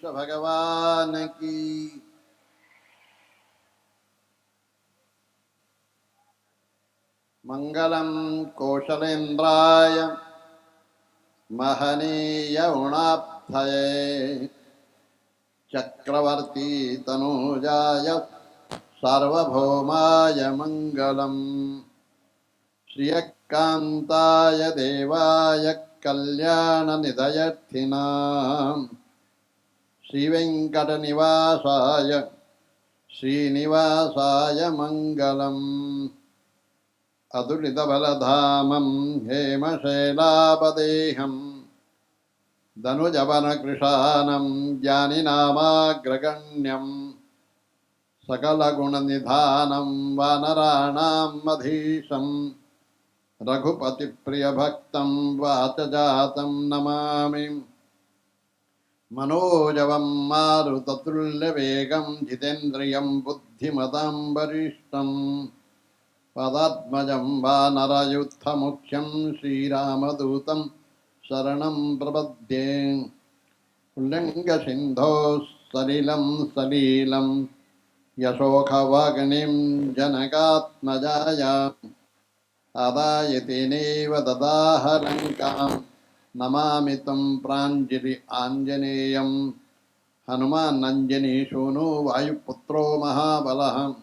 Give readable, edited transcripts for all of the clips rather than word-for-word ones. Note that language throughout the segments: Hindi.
कृष्ण भगवान की। मंगलम कौशलेन्द्राय महनीय गुणाब्धये चक्रवर्ती तनूजाय सार्वभौमाय मंगलम। श्रियकान्ताय देवाय कल्याणनिधयर्थिनां श्रीवेङ्कटनिवासाय श्रीनिवासाय मंगलम्। अतुलितबलधामं हेमशैलापदेहं धनुजवनकृशानं ज्ञानिनामाग्रगण्यं सकलगुणनिधानं वानराणां मधीशं रघुपतिप्रियभक्तं वातजातं नमामि। मनोजवं मारुततुल्यवेगं जितेन्द्रियं बुद्धिमतां वरिष्ठं पदात्मजं वानरयूथमुख्यं श्रीरामदूतं शरणं प्रपद्ये। उल्लङ्घसिन्धोः सलिलं सलीलं यशोखवाग्निं जनकात्मजाया आदाय तेनेव ददाह लङ्कां नमामि तं प्राञ्जलि आञ्जनेयं। हनुमानञ्जनी सूनो वायुपुत्रो महाबलः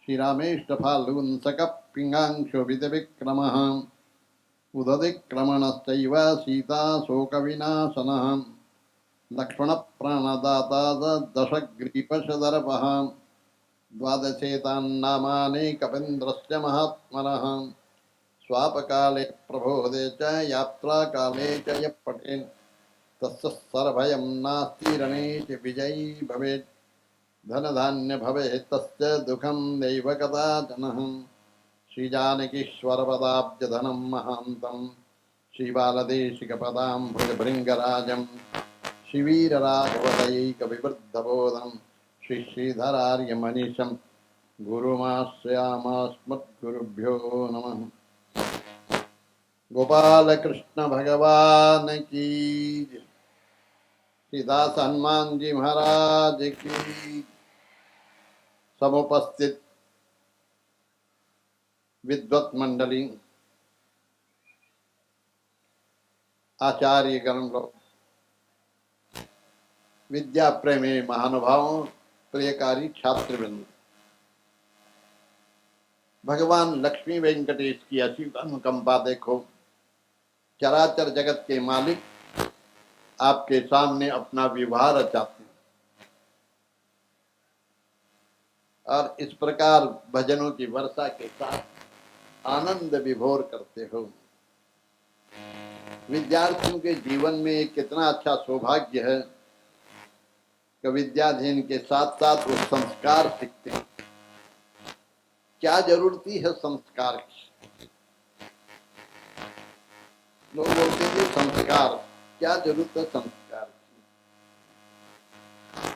श्रीरामेष्टफाल्गुंसकपिङ्गाङ्क्षोभितविक्रमः उदतिक्रमणश्चैव सीताशोकविनाशनः लक्ष्मणप्राणदाता दशग्रीवशदर्पः द्वादशेतान्नामानि कपीन्द्रस्य महात्मनः स्वापकाले प्रबोधे च यात्राकाले च यः पठेत् तस्य सर्वभयं नास्ति रणे च विजयी भवेत्। धनधान्य भवेत् तस्य दुःखं नैव कदाचनः श्रीजानकीश्वरपदाब्जधनं महान्तं श्रीबालदेशिकपदाम्बुजभृङ्गराजं श्रीवीरराघवदयैकविवृद्धबोधं श्रीश्रीधरार्यमनीशं गुरुमाश्रयामास्मद्गुरुभ्यो नमः। गोपाल कृष्ण भगवान की, श्रीदास हनुमान जी महाराज की। समुपस्थित विद्वत मंडली, आचार्य गण लोग, विद्या प्रेमी महानुभावों, प्रियकारी छात्रवृंद, भगवान लक्ष्मी वेंकटेश की असीम अनुकंपा देखो। चराचर जगत के मालिक आपके सामने अपना विवाह रचाते हैं और इस प्रकार भजनों की वर्षा के साथ आनंद विभोर करते हो। विद्यार्थियों के जीवन में कितना अच्छा सौभाग्य है कि विद्याधीन के साथ साथ वो संस्कार सीखते हैं। क्या जरूरती है संस्कार की? लोग बोलते हैं संस्कार, क्या जरूरत है संस्कार की?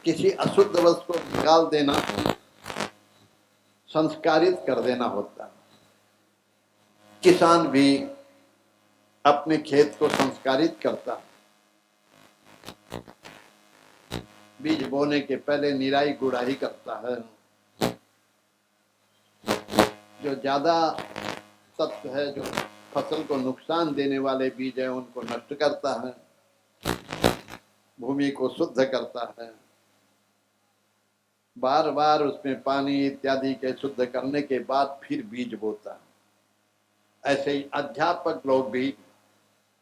किसी अशुद्ध वस्तु को निकाल देना, संस्कारित कर देना होता है। किसान भी अपने खेत को संस्कारित करता है। बीज बोने के पहले निराई गुड़ाई करता है। जो ज्यादा तत्व है, जो फसल को नुकसान देने वाले बीज है, उनको नष्ट करता है, भूमि को शुद्ध करता है, बार बार उसमें पानी इत्यादि के शुद्ध करने के बाद फिर बीज बोता है। ऐसे ही अध्यापक लोग भी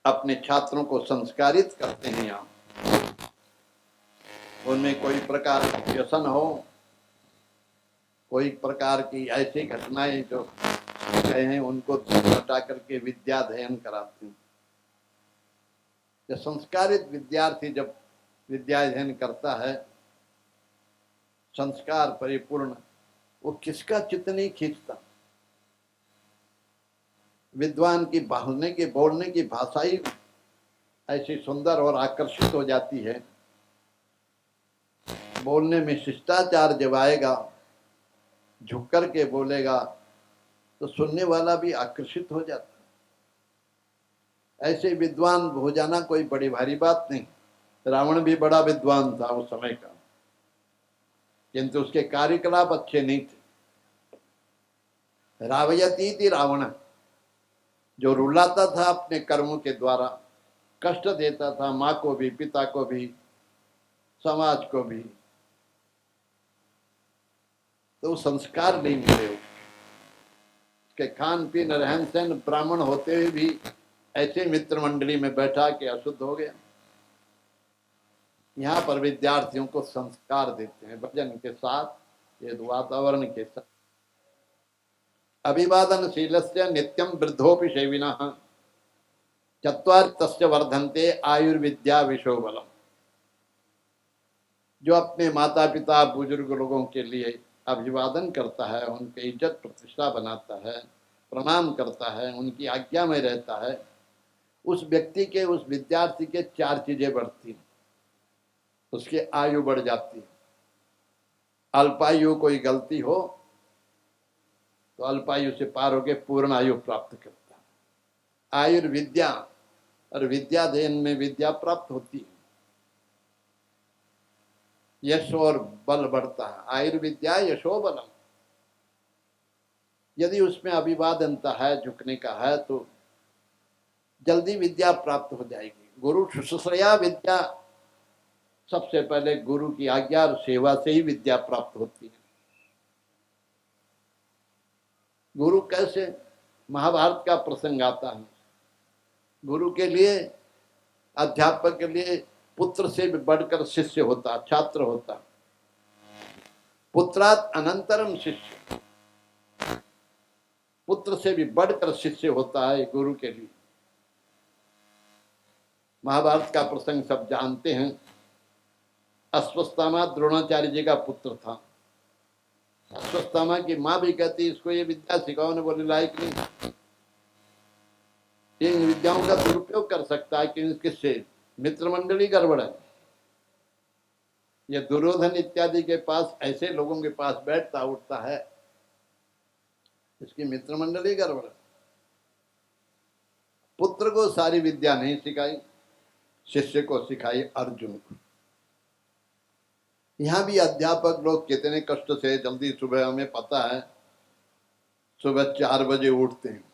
अपने छात्रों को संस्कारित करते हैं। यहाँ उनमें कोई प्रकार का व्यसन हो, कोई प्रकार की ऐसी घटनाएं जो हैं, उनको हटा करके विद्या अध्ययन कराते हैं। जो संस्कारित विद्यार्थी जब विद्या अध्ययन करता है, संस्कार परिपूर्ण, वो किसका चित्त नहीं खींचता। विद्वान की बोलने की भाषा ही ऐसी सुंदर और आकर्षित हो जाती है। बोलने में शिष्टाचार जब आएगा, झुक कर के बोलेगा, तो सुनने वाला भी आकर्षित हो जाता है। ऐसे विद्वान हो जाना कोई बड़ी भारी बात नहीं। रावण भी बड़ा विद्वान था उस समय का, किंतु उसके कार्यकलाप अच्छे नहीं थे। रावयती थी रावण, जो रुलाता था अपने कर्मों के द्वारा, कष्ट देता था माँ को भी, पिता को भी, समाज को भी, तो संस्कार नहीं मिले। उसके खान पीन रहन सहन ब्राह्मण होते हुए भी ऐसे मित्र मंडली में बैठा के अशुद्ध हो गया। यहाँ पर विद्यार्थियों को संस्कार देते हैं भजन के साथ, ये वातावरण के साथ। अभिवादनशीलस्य नित्यं वृद्धोपि शैविनः चत्वारि तस्य वर्धन्ते आयुर्विद्या विशोबलम। जो अपने माता पिता बुजुर्ग लोगों के लिए अभिवादन करता है, उनके इज्जत प्रतिष्ठा बनाता है, प्रणाम करता है, उनकी आज्ञा में रहता है, उस व्यक्ति के, उस विद्यार्थी के 4 चीजें बढ़ती हैं। उसकी आयु बढ़ जाती है। अल्पायु कोई गलती हो तो अल्पायु से पार होकर पूर्ण आयु प्राप्त करता है। आयुर्विद्या, और विद्याध्ययन में विद्या प्राप्त होती है, यश और बल बढ़ता है। आयुर्विद्या यशो बलम। यदि उसमें अभिवादनता है, झुकने का है, तो जल्दी विद्या प्राप्त हो जाएगी। गुरु शुश्रूषया विद्या, सबसे पहले गुरु की आज्ञा और सेवा से ही विद्या प्राप्त होती है। गुरु कैसे? महाभारत का प्रसंग आता है। गुरु के लिए, अध्यापक के लिए पुत्र से भी बढ़कर शिष्य होता, छात्र होता। पुत्रात अनंतरम शिष्य, पुत्र से भी बढ़कर शिष्य होता है गुरु के लिए। महाभारत का प्रसंग सब जानते हैं। अश्वत्थामा द्रोणाचार्य जी का पुत्र था। अश्वत्थामा की माँ भी कहती इसको ये विद्या सिखाओ, ने बोले लायक नहीं, इन विद्याओं का दुरुपयोग कर सकता है कि किससे? मित्र मंडली गड़बड़ है। ये दुर्योधन इत्यादि के पास, ऐसे लोगों के पास बैठता उठता है, इसकी मित्र मंडली गड़बड़ है। पुत्र को सारी विद्या नहीं सिखाई, शिष्य को सिखाई अर्जुन को। यहाँ भी अध्यापक लोग कितने कष्ट से जल्दी सुबह, हमें पता है, सुबह 4 बजे उठते हैं।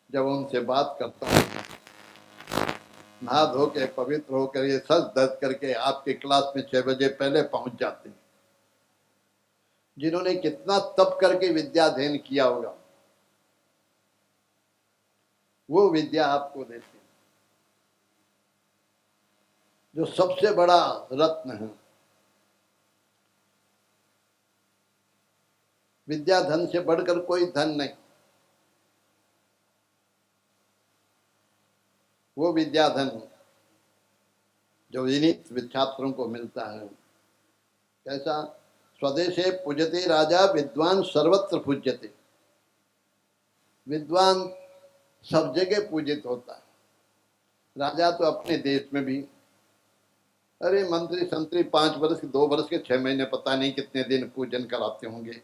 जब उनसे बात करता हूँ, नहा धो के पवित्र होकर ये सज धज करके आपके क्लास में 6 बजे पहले पहुंच जाते हैं। जिन्होंने कितना तप करके विद्या अध्ययन किया होगा, वो विद्या आपको देते हैं, जो सबसे बड़ा रत्न है। विद्या धन से बढ़कर कोई धन नहीं। वो विद्या धन जो विनीत छात्रों को मिलता है। कैसा? स्वदेशे पूज्यते राजा विद्वान सर्वत्र पूज्यते। विद्वान सब जगह पूजित होता है। राजा तो अपने देश में भी, अरे मंत्री संतरी 5 वर्ष के, 2 वर्ष के, 6 महीने, पता नहीं कितने दिन पूजन कराते होंगे,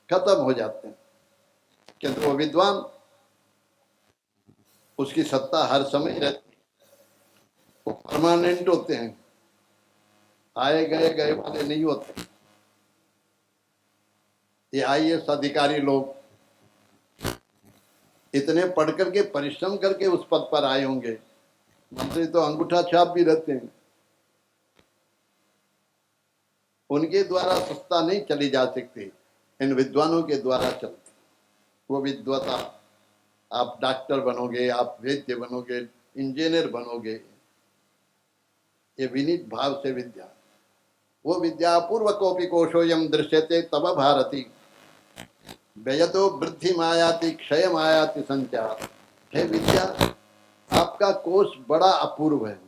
खत्म हो जाते हैं। किंतु वो विद्वान, उसकी सत्ता हर समय रहती है, वो परमानेंट होते हैं, आए गए गए वाले नहीं होते। ये आईएएस अधिकारी लोग इतने पढ़ करके परिश्रम करके उस पद पर आए होंगे, मंत्री तो अंगूठा छाप भी रहते हैं। उनके द्वारा सत्ता नहीं चली जा सकती, इन विद्वानों के द्वारा चलती। वो विद्वता, आप डॉक्टर बनोगे, आप वैद्य बनोगे, इंजीनियर बनोगे, ये विनीत भाव से विद्या। वो विद्या पूर्वकोपि कोशोयम दृश्यते तब भारती व्ययतो वृद्धि मायाति क्षय मायाति संचार। हे विद्या, आपका कोष बड़ा अपूर्व है।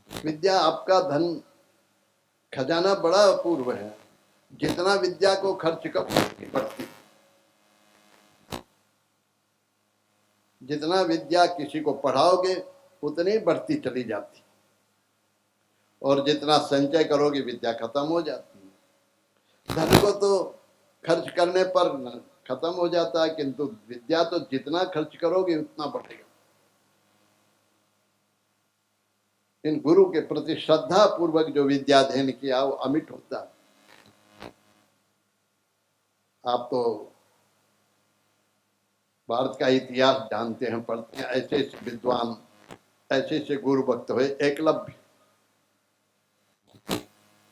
विद्या आपका धन खजाना बड़ा अपूर्व है। जितना विद्या को खर्च कर बढ़ती, जितना विद्या किसी को पढ़ाओगे उतनी बढ़ती चली जाती, और जितना संचय करोगे विद्या खत्म हो जाती है। धन को तो खर्च करने पर खत्म हो जाता है, किंतु विद्या तो जितना खर्च करोगे उतना बढ़ेगा। इन गुरु के प्रति श्रद्धा पूर्वक जो विद्या अध्ययन किया वो अमिट होता है। आप तो भारत का इतिहास जानते हैं, पढ़ते हैं, ऐसे ऐसे विद्वान, ऐसे ऐसे गुरु भक्त हुए। एकलव्य,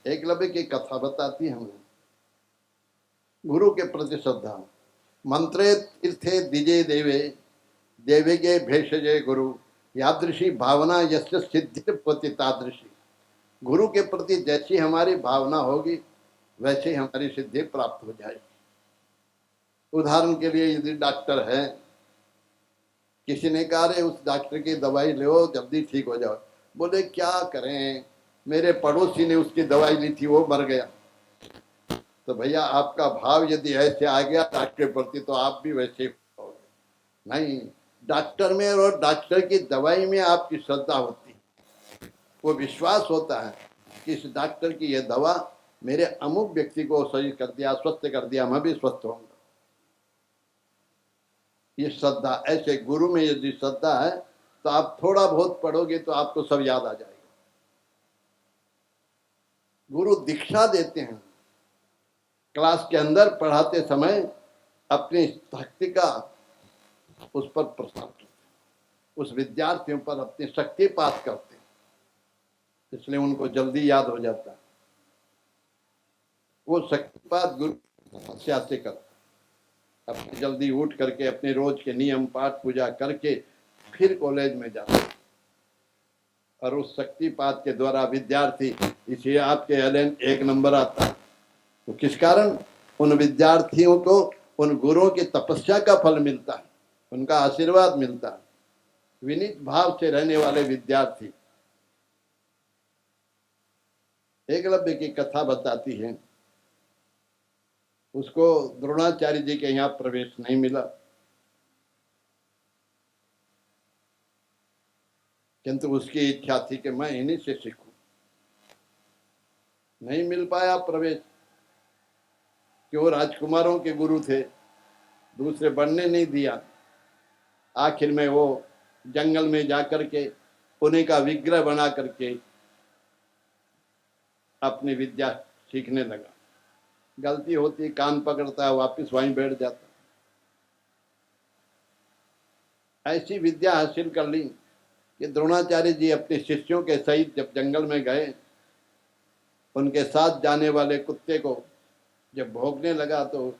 एकलव्य की कथा बताती है हमें गुरु के प्रति श्रद्धा। मंत्रे तीर्थे दिजे देवे, देवेगे भेषजे गुरु, यादृशी भावना यस्य सिद्धिर्भवति तादृशी। गुरु के प्रति जैसी हमारी भावना होगी वैसे ही हमारी सिद्धि प्राप्त हो जाएगी। उदाहरण के लिए यदि डॉक्टर है, किसी ने कहा रे उस डॉक्टर की दवाई लो जल्दी ठीक हो जाओ, बोले क्या करें, मेरे पड़ोसी ने उसकी दवाई ली थी वो मर गया। तो भैया आपका भाव यदि ऐसे आ गया डॉक्टर के प्रति तो आप भी वैसे होगे। नहीं, डॉक्टर में और डॉक्टर की दवाई में आपकी श्रद्धा होती है, वो विश्वास होता है कि इस डॉक्टर की यह दवा मेरे अमुक व्यक्ति को सही कर दिया, स्वस्थ कर दिया, मैं भी स्वस्थ होऊंगा। ये श्रद्धा, ऐसे गुरु में यदि श्रद्धा है तो आप थोड़ा बहुत पढ़ोगे तो आपको सब याद आ जाएगा। गुरु दीक्षा देते हैं, क्लास के अंदर पढ़ाते समय अपनी शक्ति का उस पर प्रसार करते, उस विद्यार्थियों पर अपनी शक्तिपात करते, इसलिए उनको जल्दी याद हो जाता है। वो शक्तिपात गुरु तपस्या से करते, अपने जल्दी उठ करके अपने रोज के नियम पाठ पूजा करके फिर कॉलेज में जाते, और उस शक्तिपात के द्वारा विद्यार्थी, इसलिए आपके एलएन 1 नंबर आता है। तो किस कारण? उन विद्यार्थियों को उन गुरुओं की तपस्या का फल मिलता है, उनका आशीर्वाद मिलता है। विनीत भाव से रहने वाले विद्यार्थी। एकलव्य की कथा बताती है, उसको द्रोणाचार्य जी के यहाँ प्रवेश नहीं मिला, किंतु उसकी इच्छा थी कि मैं इन्हीं से सीखूं। नहीं मिल पाया प्रवेश, क्यों? राजकुमारों के गुरु थे, दूसरे बनने नहीं दिया। आखिर में वो जंगल में जाकर के उन्हीं का विग्रह बना करके अपनी विद्या सीखने लगा। गलती होती, कान पकड़ता है, वापिस वहीं बैठ जाता। ऐसी विद्या हासिल कर ली कि द्रोणाचार्य जी अपने शिष्यों के सहित जब जंगल में गए, उनके साथ जाने वाले कुत्ते को जब भौंकने लगा तो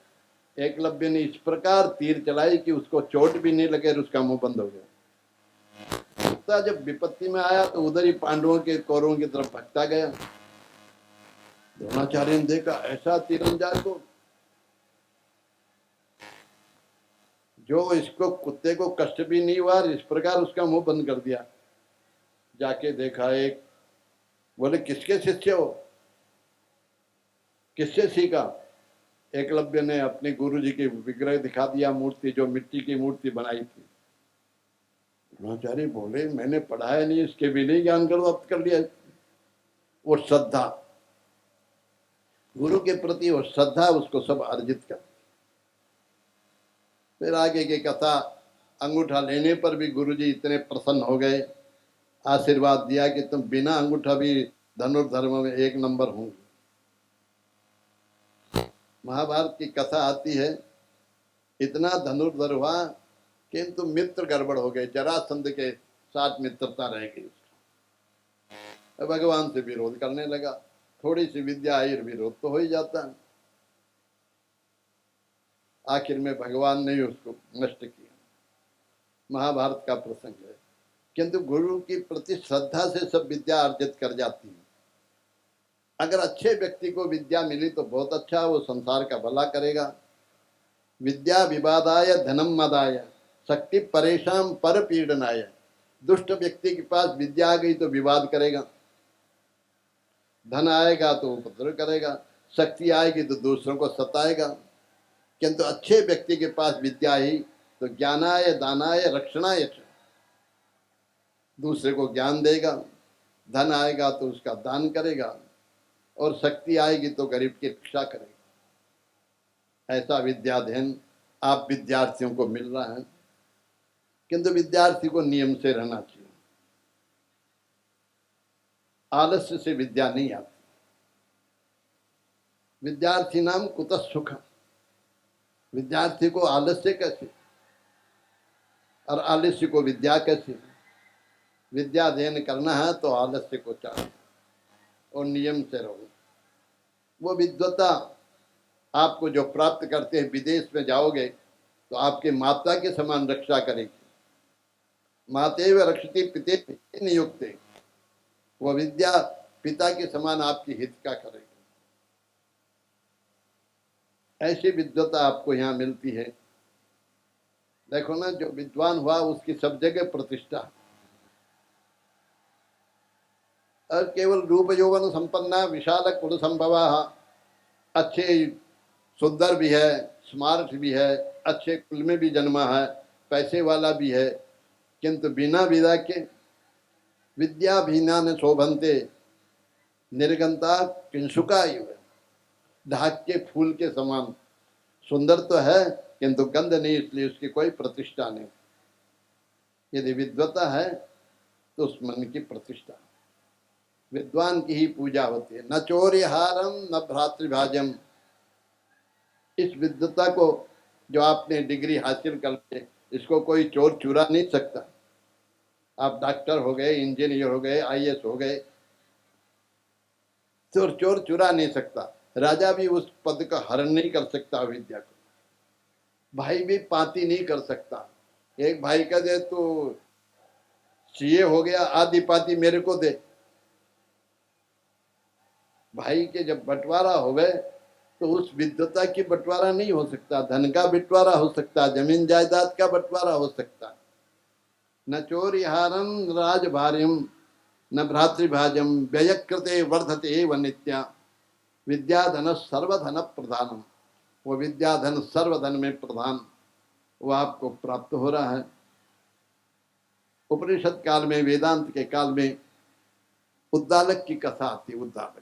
एकलव्य ने इस प्रकार तीर चलाई कि उसको चोट भी नहीं लगे और उसका मुंह बंद हो गया। कुत्ता जब विपत्ति में आया तो उधर ही पांडवों के कौरवों की तरफ भटका गया। द्रोणाचार्य ने देखा ऐसा तीरंदाज को, जो इसको कुत्ते को कष्ट भी नहीं हुआ, इस प्रकार उसका मुंह बंद कर दिया। जाके देखा एक, बोले किसके शिष्य हो, किससे सीखा? एकलव्य ने अपने गुरुजी की विग्रह दिखा दिया, मूर्ति, जो मिट्टी की मूर्ति बनाई थी। द्रोणाचार्य बोले मैंने पढ़ाया नहीं, इसके भी नहीं ज्ञान प्राप्त कर लिया। वो श्रद्धा, गुरु के प्रति वो श्रद्धा उसको सब अर्जित कर। फिर आगे की कथा, अंगूठा लेने पर भी गुरुजी इतने प्रसन्न हो गए, आशीर्वाद दिया कि तुम बिना अंगूठा भी धनुर्धर्म में 1 नंबर होंगे। महाभारत की कथा आती है, इतना धनुर्धर हुआ किंतु मित्र गड़बड़ हो गए, जरासंध के साथ मित्रता रह गई। भगवान से विरोध करने लगा, थोड़ी सी विद्या आई, विरोध तो हो ही जाता है। आखिर में भगवान ने उसको नष्ट किया। महाभारत का प्रसंग है। किंतु गुरु की प्रति श्रद्धा से सब विद्या अर्जित कर जाती है। अगर अच्छे व्यक्ति को विद्या मिली तो बहुत अच्छा, वो संसार का भला करेगा। विद्या विवादाय धनम मदाय, शक्ति परेशान पर पीड़नाय। दुष्ट व्यक्ति के पास विद्या आ गई तो विवाद करेगा, धन आएगा तो उपद्रव करेगा, शक्ति आएगी तो दूसरों को सताएगा। किंतु अच्छे व्यक्ति के पास विद्या ही तो ज्ञानाय दानाय रक्षणाय, दूसरे को ज्ञान देगा, धन आएगा तो उसका दान करेगा, और शक्ति आएगी तो गरीब की रक्षा करेगा। ऐसा विद्याध्ययन आप विद्यार्थियों को मिल रहा है, किंतु विद्यार्थी को नियम से रहना चाहिए। आलस्य से विद्या नहीं आती। विद्यार्थी नाम कुतः सुखम, विद्यार्थी को आलस्य कैसे और आलस्य को विद्या कैसे। विद्या अध्ययन करना है तो आलस्य को चाहिए और नियम से रहो। वो विद्वता आपको जो प्राप्त करते हैं, विदेश में जाओगे तो आपके माता के समान रक्षा करेगी। मातेव रक्षति पिते नियुक्ते, वह विद्या पिता के समान आपकी हित का करेगी। ऐसी विद्वता आपको यहाँ मिलती है। देखो ना, जो विद्वान हुआ उसकी सब जगह प्रतिष्ठा, और केवल रूप यौवन संपन्ना विशाल कुल संभवा, अच्छे सुंदर भी है, स्मार्ट भी है, अच्छे कुल में भी जन्मा है, पैसे वाला भी है, किंतु बिना विद्या के विद्या भीना न शोभनते निर्गंता किंसुका, ढाक के फूल के समान सुंदर तो है किंतु गंध नहीं, इसलिए उसकी कोई प्रतिष्ठा नहीं। यदि विद्वता है तो उस मन की प्रतिष्ठा, विद्वान की ही पूजा होती है। न चोर्यहारम न भ्रातृभाजम, इस विद्वता को जो आपने डिग्री हासिल कर के, इसको कोई चोर चुरा नहीं सकता। आप डॉक्टर हो गए, इंजीनियर हो गए, आईएएस हो गए, चोर चुरा नहीं सकता। राजा भी उस पद का हरण नहीं कर सकता विद्या को, भाई भी पाती नहीं कर सकता। एक भाई का दे तो सीए हो गया, आधी पाती मेरे को दे। भाई के जब बंटवारा हो गए तो उस विद्वता की बंटवारा नहीं हो सकता। धन का बंटवारा हो सकता, जमीन जायदाद का बंटवारा हो सकता। न चोरिहारम राजभार्यम न भ्रातृभाजम व्ययकृते वर्धते एव नित्या, विद्याधन सर्वधन प्रधानम, वो विद्याधन सर्वधन में प्रधान, वो आपको प्राप्त हो रहा है। उपनिषद काल में, वेदांत के काल में उद्दालक की कथा आती। उद्दालक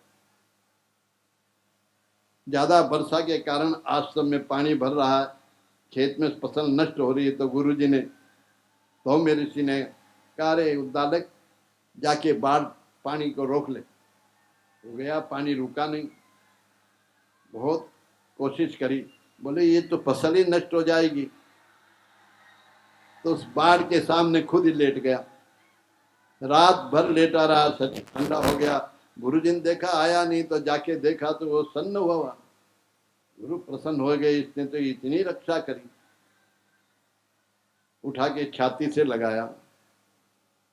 ज्यादा वर्षा के कारण आश्रम में पानी भर रहा है, खेत में फसल नष्ट हो रही है, तो गुरुजी ने, धौम्य ऋषि ने कहा, रे उद्दालक जाके बाढ़ पानी को रोक ले। हो गया, पानी रुका नहीं, बहुत कोशिश करी, बोले ये तो फसल ही नष्ट हो जाएगी। तो उस बाढ़ के सामने खुद ही लेट गया, रात भर लेटा रहा, सच ठंडा हो गया। गुरुजी ने देखा आया नहीं, तो जाके देखा तो वो सन्न हुआ। गुरु प्रसन्न हो गए, इसने तो इतनी रक्षा करी। उठा के छाती से लगाया।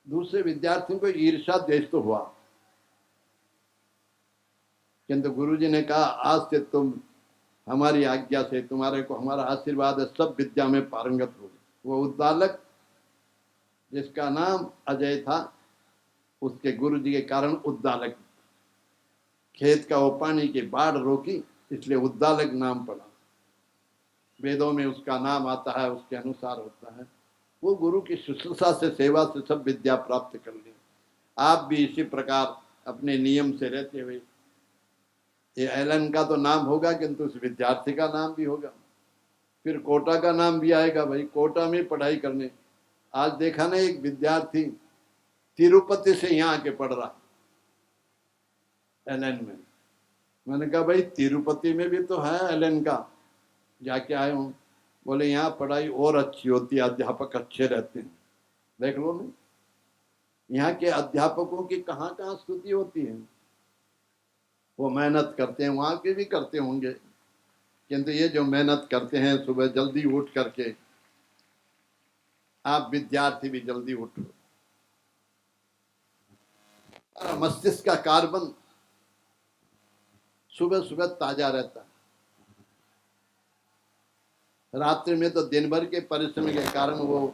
दूसरे विद्यार्थियों को ईर्ष्या द्वेष तो हुआ, किंतु गुरुजी ने कहा, आज से तुम हमारी आज्ञा से, तुम्हारे को हमारा आशीर्वाद है, सब विद्या में पारंगत हो। वो उद्दालक जिसका नाम अजय था, उसके गुरुजी के कारण उद्दालक, खेत का वो पानी की बाढ़ रोकी, इसलिए उद्दालक नाम पड़ा। वेदों में उसका नाम आता है, उसके अनुसार होता है। वो गुरु की शुश्रूषा से, सेवा से सब विद्या प्राप्त कर ली। आप भी इसी प्रकार अपने नियम से रहते हुए, ये एलन का तो नाम होगा किंतु उस विद्यार्थी का नाम भी होगा, फिर कोटा का नाम भी आएगा। भाई कोटा में पढ़ाई करने, आज देखा ना एक विद्यार्थी तिरुपति से यहाँ आके पढ़ रहा एलन में। मैंने कहा भाई तिरुपति में भी तो है एलन का, जाके आए हूँ। बोले यहाँ पढ़ाई और अच्छी होती है, अध्यापक अच्छे रहते हैं। देख लो ना, यहाँ के अध्यापकों की कहाँ कहाँ स्तुति होती है। वो मेहनत करते हैं, वहाँ के भी करते होंगे, किंतु ये जो मेहनत करते हैं सुबह जल्दी उठ करके, आप विद्यार्थी भी जल्दी उठो। मस्तिष्क का कार्बन सुबह सुबह ताजा रहता है। रात्रि में तो दिन भर के परिश्रम के कारण वो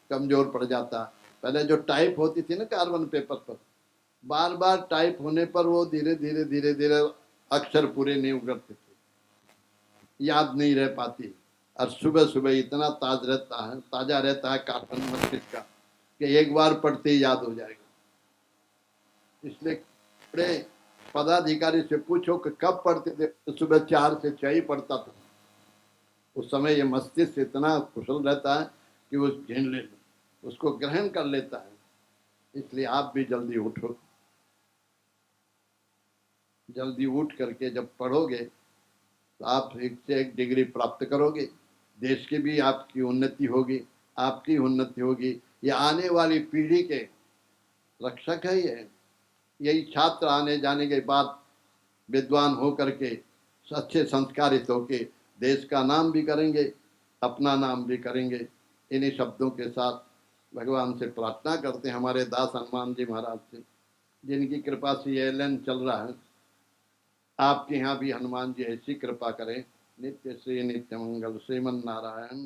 कमजोर पड़ जाता। पहले जो टाइप होती थी ना कार्बन पेपर पर, बार बार टाइप होने पर वो धीरे धीरे धीरे धीरे अक्षर पूरे नहीं उगरते थे, याद नहीं रह पाती। और सुबह सुबह इतना ताजा रहता है कार्बन मस्तिष्क का कि एक बार पढ़ते ही याद हो जाएगा। इसलिए बड़े पदाधिकारी से पूछो कि कब पढ़ते थे, तो सुबह 4 से 6 ही पढ़ता था। उस समय ये मस्तिष्क इतना कुशल रहता है कि वो उसको ग्रहण कर लेता है। इसलिए आप भी जल्दी उठो। जल्दी उठ करके जब पढ़ोगे तो आप एक से एक डिग्री प्राप्त करोगे, देश की भी आपकी उन्नति होगी, आपकी उन्नति होगी। ये आने वाली पीढ़ी के रक्षक है। ये यही छात्र आने जाने के बाद विद्वान हो करके अच्छे संस्कारित होके देश का नाम भी करेंगे, अपना नाम भी करेंगे। इन्हीं शब्दों के साथ भगवान से प्रार्थना करते हैं, हमारे दास हनुमान जी महाराज से, जिनकी कृपा से ये एलन चल रहा है। आपके यहाँ भी हनुमान जी ऐसी कृपा करें। नित्य श्री नित्य मंगल श्रीमन नारायण।